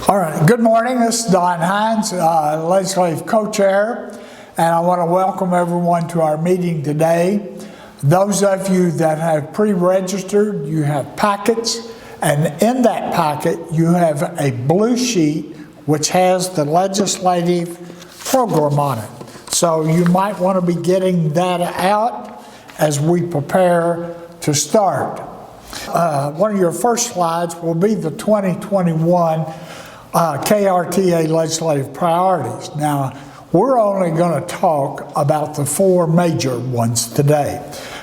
All right, good morning. This is Don Hines, Legislative Co-Chair, and I want to welcome everyone to our meeting today. Those of you that have pre-registered, you have packets, and in that packet you have a blue sheet which has the legislative program on it. So you might want to be getting that out as we prepare to start. One of your first slides will be the 2021 KRTA legislative priorities. Now, we're only going to talk about the four major ones today,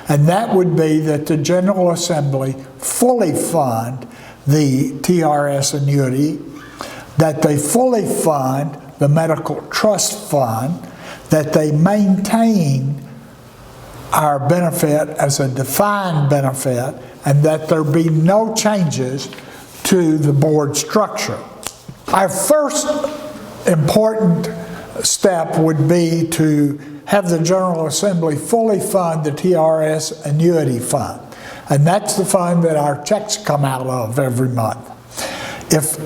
and that would be that the General Assembly fully fund the TRS annuity, that they fully fund the Medical Trust Fund, that they maintain our benefit as a defined benefit, and that there be no changes to the board structure. Our first important step would be to have the General Assembly fully fund the TRS annuity fund. And that's the fund that our checks come out of every month. If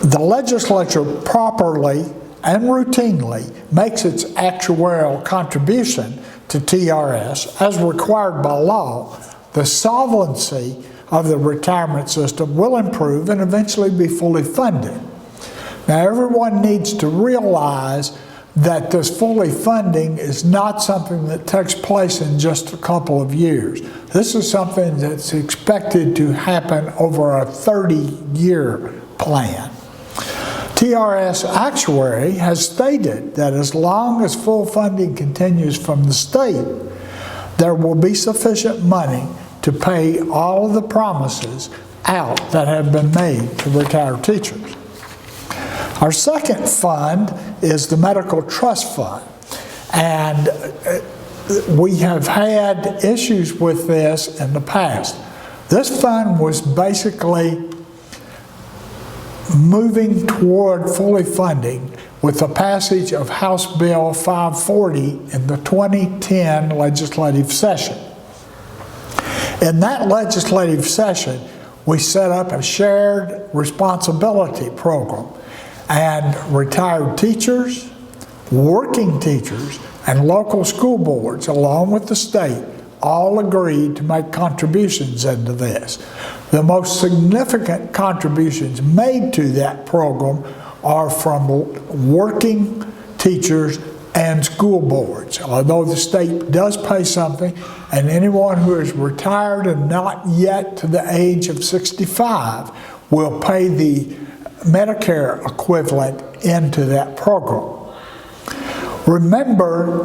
the legislature properly and routinely makes its actuarial contribution to TRS as required by law, the solvency of the retirement system will improve and eventually be fully funded. Now, everyone needs to realize that this fully funding is not something that takes place in just a couple of years. This is something that's expected to happen over a 30-year plan. TRS actuary has stated that as long as full funding continues from the state, there will be sufficient money to pay all of the promises out that have been made to retired teachers. Our second fund is the Medical Trust Fund, and we have had issues with this in the past. This fund was basically moving toward fully funding with the passage of House Bill 540 in the 2010 legislative session. In that legislative session, we set up a shared responsibility program, and retired teachers, working teachers, and local school boards, along with the state, all agreed to make contributions into this. The most significant contributions made to that program are from working teachers and school boards, although the state does pay something, and anyone who is retired and not yet to the age of 65 will pay the Medicare equivalent into that program. Remember,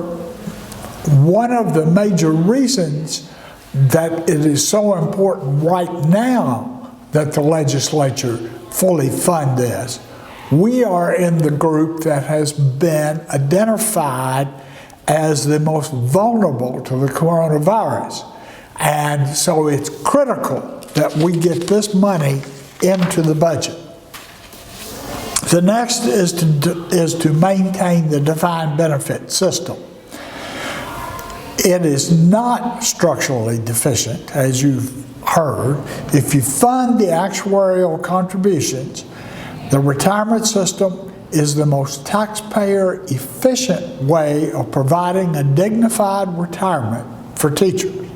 one of the major reasons that it is so important right now that the legislature fully fund this, we are in the group that has been identified as the most vulnerable to the coronavirus. And so it's critical that we get this money into the budget. The next is to maintain the defined benefit system. It is not structurally deficient, as you've heard. If you fund the actuarial contributions, the retirement system is the most taxpayer-efficient way of providing a dignified retirement for teachers.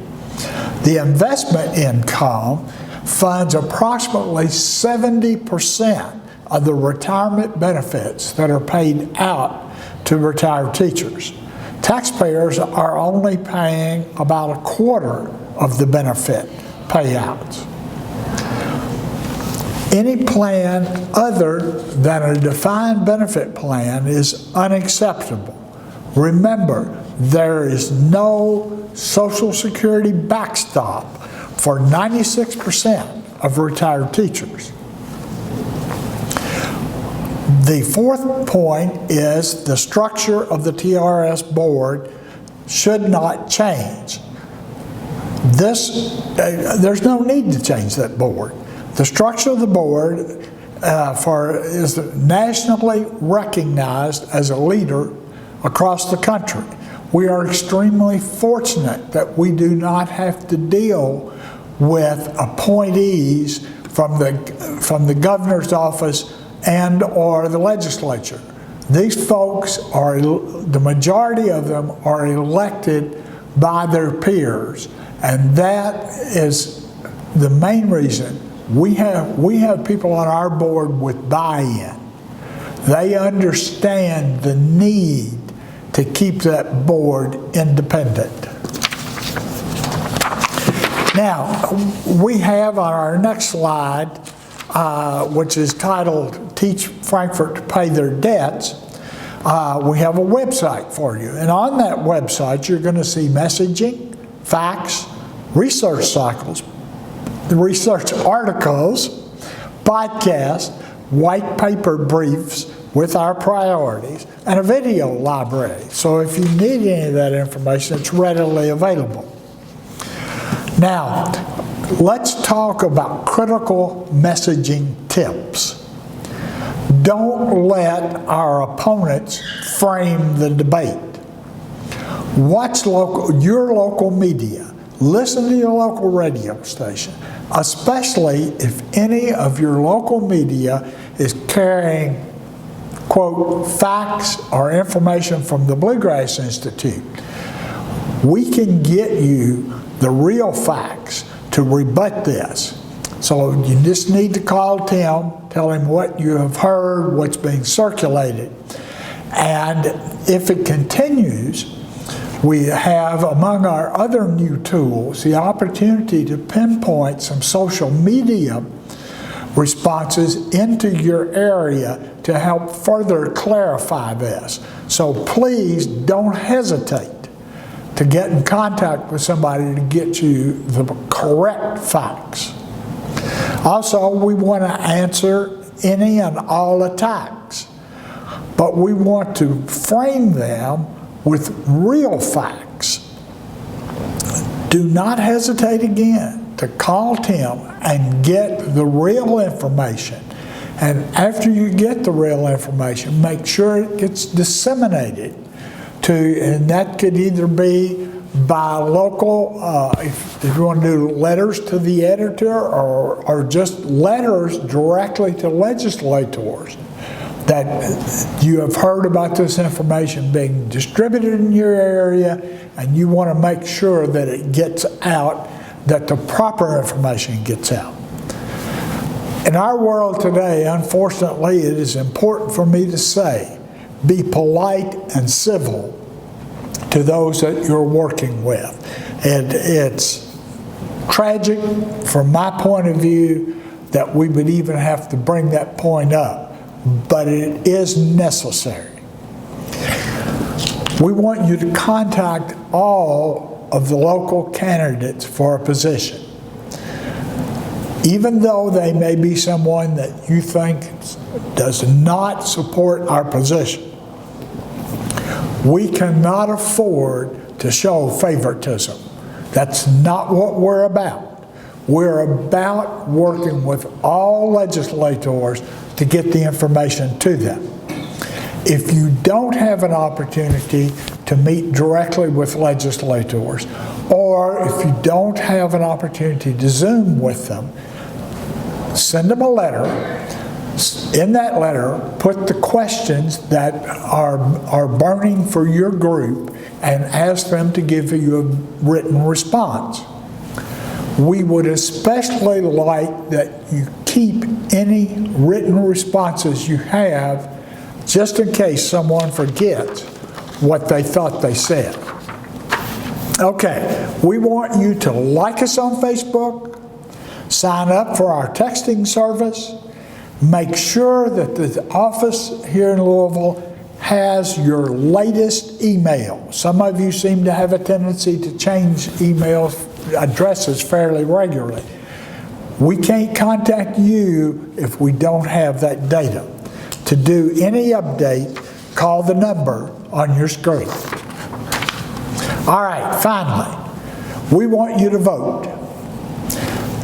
The investment income funds approximately 70% of the retirement benefits that are paid out to retired teachers. Taxpayers are only paying about a quarter of the benefit payouts. Any plan other than a defined benefit plan is unacceptable. Remember, there is no Social Security backstop for 96% of retired teachers. The fourth point is the structure of the TRS board should not change. There's no need to change that board. The structure of the board is nationally recognized as a leader across the country. We are extremely fortunate that we do not have to deal with appointees from the governor's office and or the legislature. These folks are, the majority of them are elected by their peers, and that is the main reason we have people on our board with buy-in. They understand the need to keep that board independent. Now, we have on our next slide, which is titled Teach Frankfort to Pay Their Debts, we have a website for you. And on that website, you're going to see messaging, facts, research cycles, research articles, podcasts, white paper briefs with our priorities, and a video library. So if you need any of that information, it's readily available. Now, let's talk about critical messaging tips. Don't let our opponents frame the debate. Watch your local media. Listen to your local radio station, especially if any of your local media is carrying, quote, facts or information from the Bluegrass Institute. We can get you the real facts to rebut this. So you just need to call Tim, tell him what you have heard, what's being circulated. And if it continues, we have, among our other new tools, the opportunity to pinpoint some social media responses into your area to help further clarify this. So please don't hesitate to get in contact with somebody to get you the correct facts. Also, we want to answer any and all attacks, but we want to frame them with real facts. Do not hesitate again to call Tim and get the real information. And after you get the real information, make sure it gets disseminated and that could either be by local, if you want to do letters to the editor, or just letters directly to legislators that you have heard about this information being distributed in your area, and you want to make sure that it gets out, that the proper information gets out. In our world today, unfortunately, it is important for me to say, be polite and civil to those that you're working with. And it's tragic from my point of view that we would even have to bring that point up, but it is necessary. We want you to contact all of the local candidates for a position. Even though they may be someone that you think does not support our position, we cannot afford to show favoritism. That's not what we're about. We're about working with all legislators to get the information to them. If you don't have an opportunity to meet directly with legislators, or if you don't have an opportunity to Zoom with them, send them a letter. In that letter, put the questions that are burning for your group and ask them to give you a written response. We would especially like that you keep any written responses you have just in case someone forgets what they thought they said. Okay, we want you to like us on Facebook, sign up for our texting service, make sure that the office here in Louisville has your latest email. Some of you seem to have a tendency to change email addresses fairly regularly. We can't contact you if we don't have that data. To do any update, call the number on your screen. All right, finally, we want you to vote.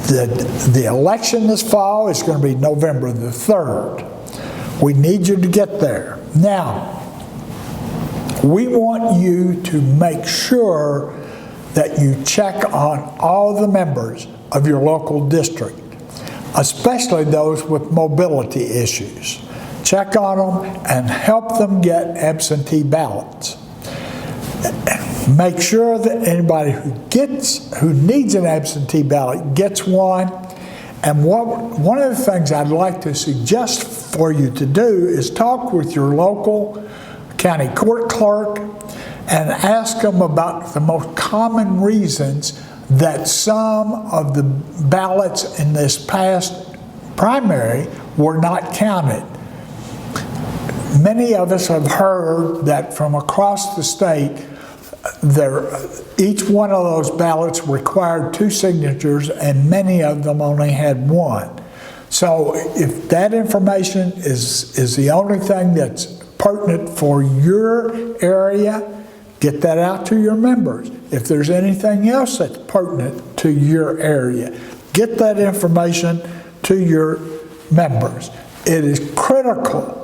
The election this fall is going to be November the 3rd. We need you to get there. Now, we want you to make sure that you check on all the members of your local district, especially those with mobility issues. check on them, and help them get absentee ballots. Make sure that anybody who needs an absentee ballot gets one. And one of the things I'd like to suggest for you to do is talk with your local county court clerk and ask them about the most common reasons that some of the ballots in this past primary were not counted. Many of us have heard that from across the state, each one of those ballots required 2 signatures, and many of them only had 1. So if that information is the only thing that's pertinent for your area, get that out to your members. If there's anything else that's pertinent to your area, get that information to your members. It is critical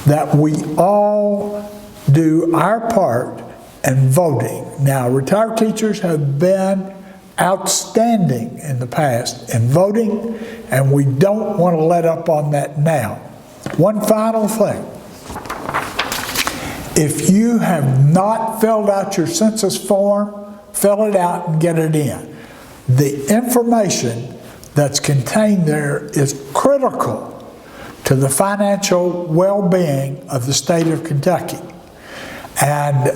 that we all do our part in voting. Now, retired teachers have been outstanding in the past in voting, and we don't want to let up on that now. One final thing. If you have not filled out your census form, fill it out and get it in. The information that's contained there is critical to the financial well-being of the state of Kentucky. And,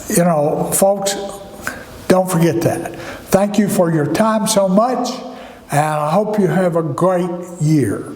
you know, folks, don't forget that. Thank you for your time so much, and I hope you have a great year.